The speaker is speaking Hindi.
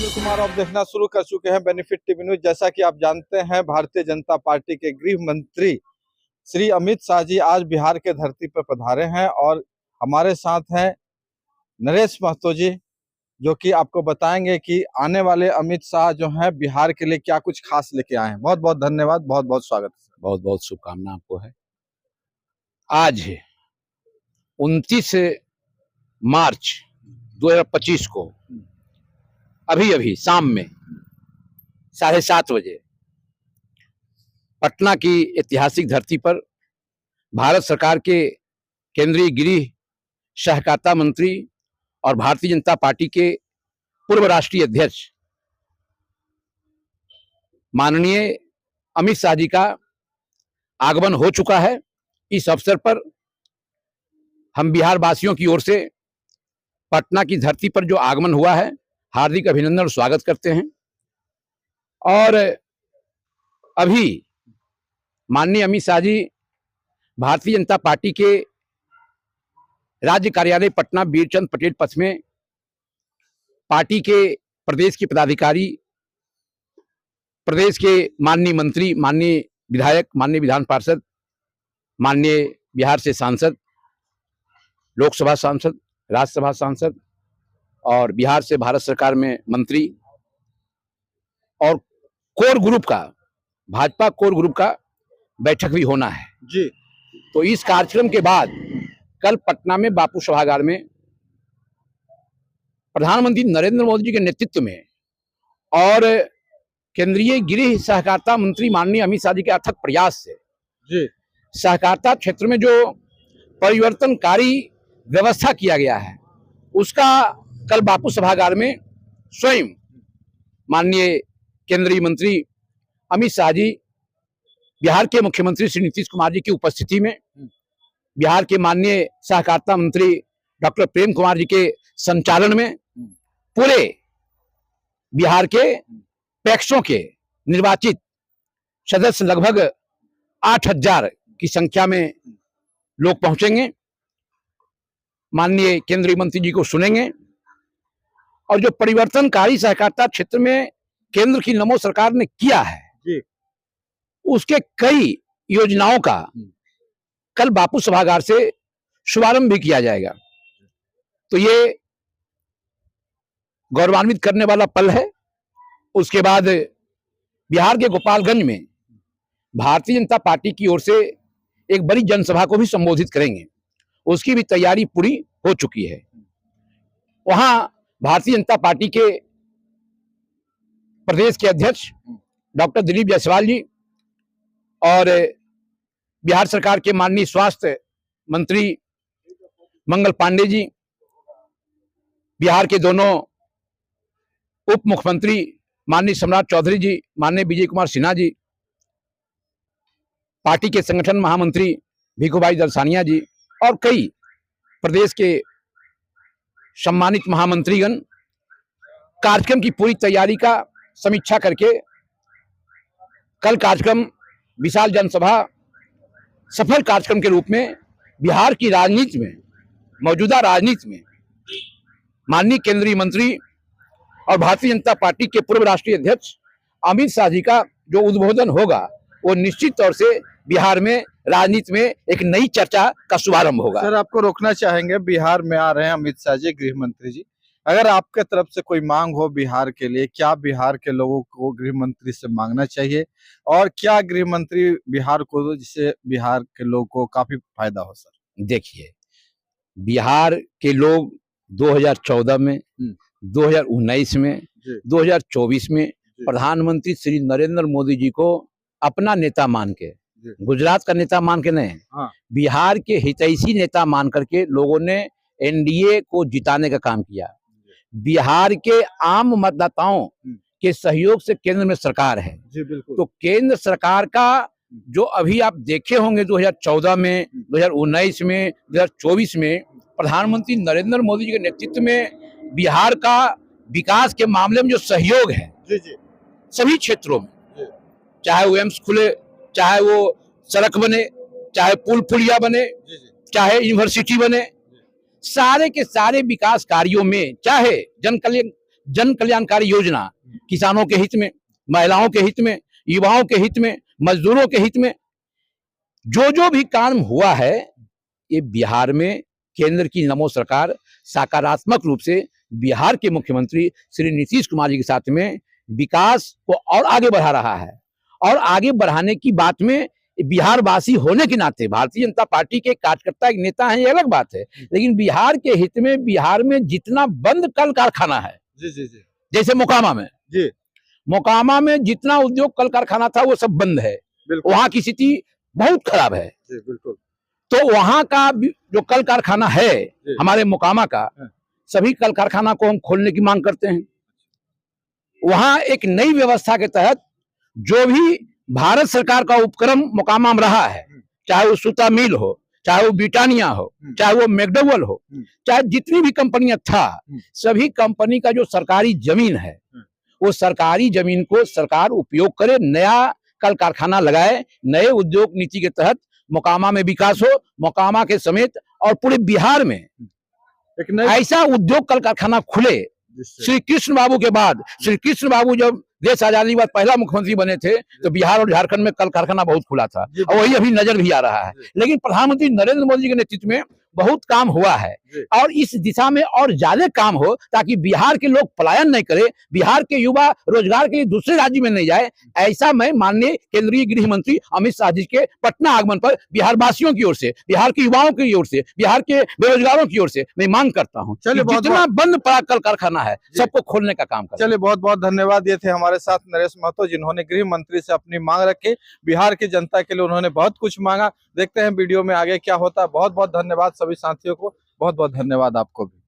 सुनील कुमार आप देखना शुरू कर चुके हैं बेनिफिट टीवी न्यूज। जैसा कि आप जानते हैं, भारतीय जनता पार्टी के गृह मंत्री श्री अमित शाह जी आज बिहार के धरती पर पधारे हैं और हमारे साथ हैं नरेश महतो जी, जो कि आपको बताएंगे कि आने वाले अमित शाह जो हैं बिहार के लिए क्या कुछ खास लेके आए हैं। बहुत बहुत धन्यवाद, बहुत बहुत स्वागत है। बहुत बहुत शुभकामना आपको है। आज 29 मार्च 2025 को अभी शाम में 7:30 बजे पटना की ऐतिहासिक धरती पर भारत सरकार के केंद्रीय गृह सहकारिता मंत्री और भारतीय जनता पार्टी के पूर्व राष्ट्रीय अध्यक्ष माननीय अमित शाह जी का आगमन हो चुका है। इस अवसर पर हम बिहार वासियों की ओर से पटना की धरती पर जो आगमन हुआ है, हार्दिक अभिनंदन और स्वागत करते हैं। और अभी माननीय अमित शाह जी भारतीय जनता पार्टी के राज्य कार्यालय पटना वीरचंद पटेल पथ में पार्टी के प्रदेश के पदाधिकारी, प्रदेश के माननीय मंत्री, माननीय विधायक, माननीय विधान पार्षद, माननीय बिहार से सांसद, लोकसभा सांसद, राज्यसभा सांसद और बिहार से भारत सरकार में मंत्री और कोर ग्रुप का, भाजपा कोर ग्रुप का बैठक भी होना है जी। तो इस कार्यक्रम के बाद कल पटना में बापू सभागार में प्रधानमंत्री नरेंद्र मोदी जी के नेतृत्व में और केंद्रीय गृह सहकारिता मंत्री माननीय अमित शाह जी के अथक प्रयास से जी सहकारिता क्षेत्र में जो परिवर्तनकारी व्यवस्था किया गया है, उसका कल बापू सभागार में स्वयं माननीय केंद्रीय मंत्री अमित शाह जी, बिहार के मुख्यमंत्री श्री नीतीश कुमार जी की उपस्थिति में, बिहार के माननीय सहकारिता मंत्री डॉक्टर प्रेम कुमार जी के संचालन में पूरे बिहार के पैक्सों के निर्वाचित सदस्य लगभग 8,000 की संख्या में लोग पहुंचेंगे, माननीय केंद्रीय मंत्री जी को सुनेंगे और जो परिवर्तनकारी सहकारिता क्षेत्र में केंद्र की नमो सरकार ने किया है जी, उसके कई योजनाओं का कल बापू सभागार से शुभारंभ भी किया जाएगा। तो ये गौरवान्वित करने वाला पल है। उसके बाद बिहार के गोपालगंज में भारतीय जनता पार्टी की ओर से एक बड़ी जनसभा को भी संबोधित करेंगे, उसकी भी तैयारी पूरी हो चुकी है। वहां भारतीय जनता पार्टी के प्रदेश के अध्यक्ष डॉक्टर दिलीप जायसवाल जी और बिहार सरकार के माननीय स्वास्थ्य मंत्री मंगल पांडे जी, बिहार के दोनों उप मुख्यमंत्री माननीय सम्राट चौधरी जी, माननीय विजय कुमार सिन्हा जी, पार्टी के संगठन महामंत्री भिखुभाई दलसानिया जी और कई प्रदेश के सम्मानित महामंत्रीगण कार्यक्रम की पूरी तैयारी का समीक्षा करके कल कार्यक्रम विशाल जनसभा सफल कार्यक्रम के रूप में बिहार की राजनीति में, मौजूदा राजनीति में माननीय केंद्रीय मंत्री और भारतीय जनता पार्टी के पूर्व राष्ट्रीय अध्यक्ष अमित शाह जी का जो उद्बोधन होगा, वो निश्चित तौर से बिहार में राजनीति में एक नई चर्चा का शुभारंभ होगा। सर, आपको रोकना चाहेंगे, बिहार में आ रहे हैं अमित शाह जी, गृह मंत्री जी, अगर आपके तरफ से कोई मांग हो बिहार के लिए, क्या बिहार के लोगों को गृह मंत्री से मांगना चाहिए और क्या गृह मंत्री बिहार को, जिससे बिहार के लोगों को काफी फायदा हो? सर देखिए, बिहार के लोग 2014 में, 2019 में, 2024 में प्रधानमंत्री श्री नरेंद्र मोदी जी को अपना नेता मान के, गुजरात का नेता मान के नहीं, बिहार के हितैषी नेता मान करके लोगों ने एनडीए को जिताने का काम किया। बिहार के आम मतदाताओं के सहयोग से केंद्र में सरकार है जी, बिल्कुल। तो केंद्र सरकार का जो अभी आप देखे होंगे 2014 में, 2019 में, 2024 में प्रधानमंत्री नरेंद्र मोदी जी के नेतृत्व में बिहार का विकास के मामले में जो सहयोग है जी जी, सभी क्षेत्रों में, चाहे वो एम्स खुले, चाहे वो सड़क बने, चाहे पुल पुलिया बने, चाहे यूनिवर्सिटी बने, सारे के सारे विकास कार्यों में, चाहे जन जन कल्याणकारी योजना किसानों के हित में, महिलाओं के हित में, युवाओं के हित में, मजदूरों के हित में जो भी काम हुआ है, ये बिहार में केंद्र की नमो सरकार सकारात्मक रूप से बिहार के मुख्यमंत्री श्री नीतीश कुमार जी के साथ में विकास को और आगे बढ़ा रहा है। और आगे बढ़ाने की बात में बिहार वासी होने के नाते भारतीय जनता पार्टी के कार्यकर्ता एक नेता हैं, ये अलग बात है, लेकिन बिहार के हित में बिहार में जितना बंद कल कारखाना है, जी, जैसे मोकामा में, जी, मोकामा में जितना उद्योग कल कारखाना था वो सब बंद है, वहां की स्थिति बहुत खराब है, जी, बिल्कुल। तो वहां का जो कल कारखाना है हमारे मोकामा का, सभी कल कारखाना को हम खोलने की मांग करते हैं। वहां एक नई व्यवस्था के तहत जो भी भारत सरकार का उपक्रम मोकामा में रहा है, चाहे वो सूता मिल हो, चाहे वो ब्रिटानिया हो, चाहे वो मैकडॉवेल हो, चाहे जितनी भी कंपनियां था, सभी कंपनी का जो सरकारी जमीन है, वो सरकारी जमीन को सरकार उपयोग करे, नया कल कारखाना लगाए, नए उद्योग नीति के तहत मोकामा में विकास हो, मोकामा के समेत और पूरे बिहार में ऐसा उद्योग कल कारखाना खुले। श्री कृष्ण बाबू के बाद, श्री कृष्ण बाबू जब देश आजादी के बाद पहला मुख्यमंत्री बने थे तो बिहार और झारखंड में कल कारखाना बहुत खुला था और वही अभी नजर भी आ रहा है। लेकिन प्रधानमंत्री नरेंद्र मोदी के नेतृत्व में बहुत काम हुआ है और इस दिशा में और ज्यादा काम हो ताकि बिहार के लोग पलायन नहीं करे, बिहार के युवा रोजगार के लिए दूसरे राज्य में नहीं जाए। ऐसा मैं माननीय केंद्रीय गृह मंत्री अमित शाह जी के पटना आगमन पर बिहार वासियों की ओर से, बिहार के युवाओं की ओर से, बिहार के बेरोजगारों की ओर से मैं मांग करता हूँ जितना बंद पड़ा कल कारखाना है सबको खोलने का काम करें। चलिए, बहुत बहुत धन्यवाद। ये थे हमारे साथ नरेश महतो, जिन्होंने गृह मंत्री से अपनी मांग रखी। बिहार की जनता के लिए उन्होंने बहुत कुछ मांगा। देखते हैं वीडियो में आगे क्या होता है। बहुत बहुत धन्यवाद सभी साथियों को, बहुत बहुत धन्यवाद आपको भी।